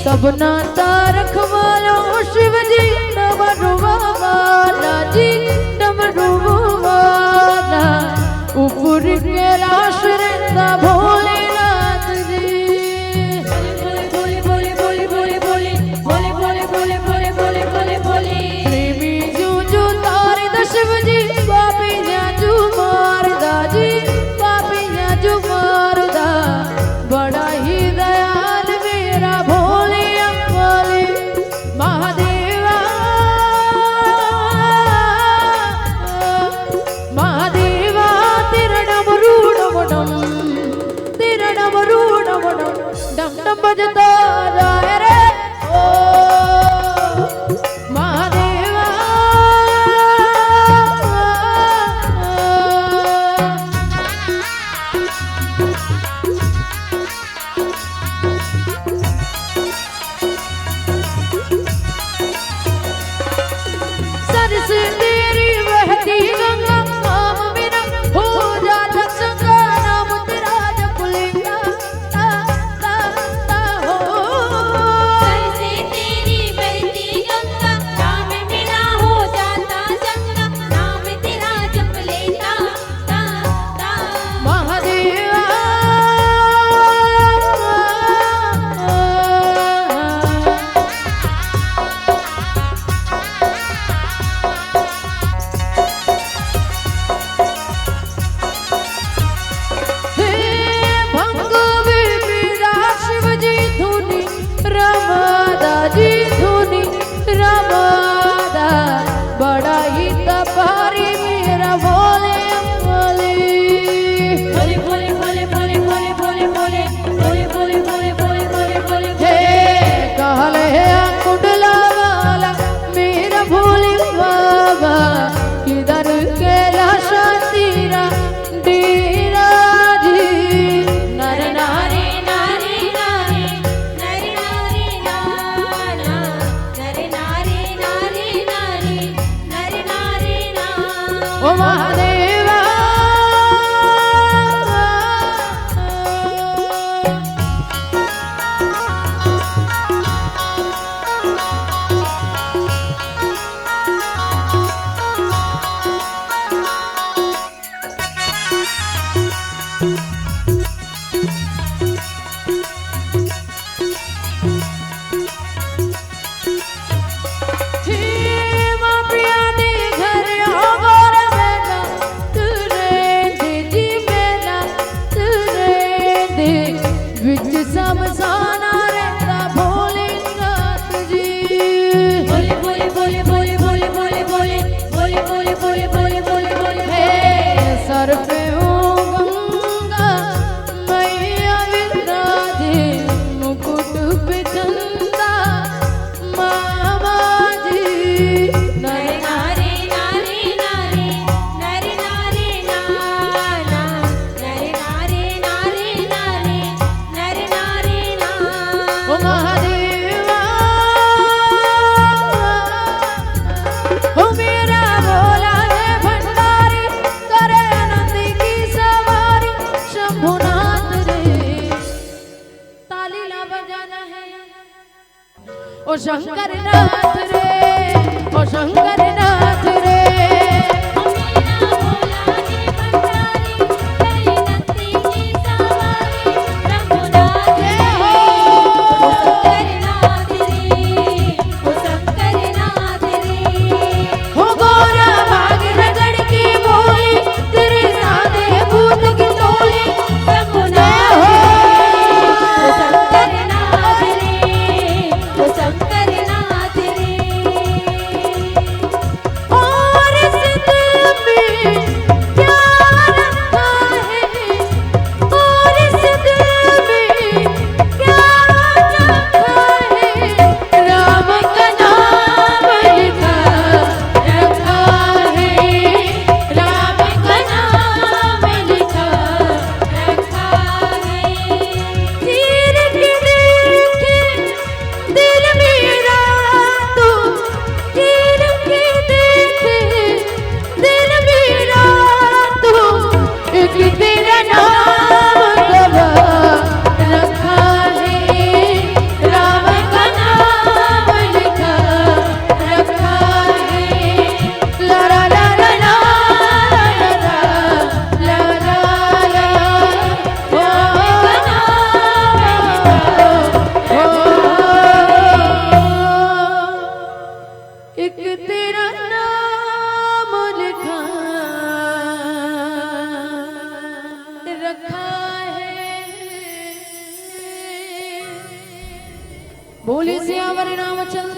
सबना रखवालो शिव जी डमरू वाला जी डमरू वाला ऊपर के आश्रिता भोलेनाथ जी बोले बोले बोले बोले बोले बोले बोले बोले बोले बोले बोले बोले प्रेमी जू तारे शिव जी बापी जू मारदा जी बापी जू मारदा बड़ा ही दयाल मेरा भोले महादेवा महादेवा तेरा डमरू डम डम तेरा डमरू डम डम डम डम बजता जाए रे ओ महादेवा से तेरी बहती गंगा नाम मेरा हो जाता चंगा नाम तेरा जप लेगा ता ता ता हो सर से तेरी बहती गंगा नाम मेरा हो जाता चंगा नाम तेरा जप लेता ता ता महादेवा रमादा जी धुनी रमादा बड़ा ही तपारी मेरा भोले बोले बोले बोले बोले बोले बोले बोले बोले बोले बोले बोले बोले बोले हे कहले कुंडला वाला मेरा भोले बाबा किधर के लाशा तेरा डेरा जी नर नारी नारी नारी नारी नारी नाना नारी नारी नारी नारी नारी नारी ना ओ महादेवा समझाना रहता भोलेनाथ जी बोले बोले बोले बोले बोले बोले बोले बोले बोले बोले बोले बोले बोले हे सर पे हो गंगा मैया विराजे मुकुट पे चंदा मामा जी नारी नारी नारी नारी नारी नारी नाना नारी नारी नारी नारी नारी नारी ना ओ महादेवा ओ मेरा भोला है भंडारी करे नंदी की सवारी शंभुनाथ रे ताली ला बजाना है ओ शंकर नाथ रे ओ शंकर नाथ रे मेरा भोला जी भंडारी करे नंदी की सवारी रघुनाथ रे ओ शंकरनाथ रे ओ शंकरनाथ रे हो गोरा भाग रगड़ की बोली तेरे सादे भूत की टोली रघुनाथ रे ओ शंकरनाथ रे ओ शंकरनाथ रे तेरा नाम गवा रखा है, राम का नाम लिखा रखा है। ला ला ला ला ला ला ला ला ला ओ एक तेरा नाम लिखा रखा है। बोले सियावर रामचंद्र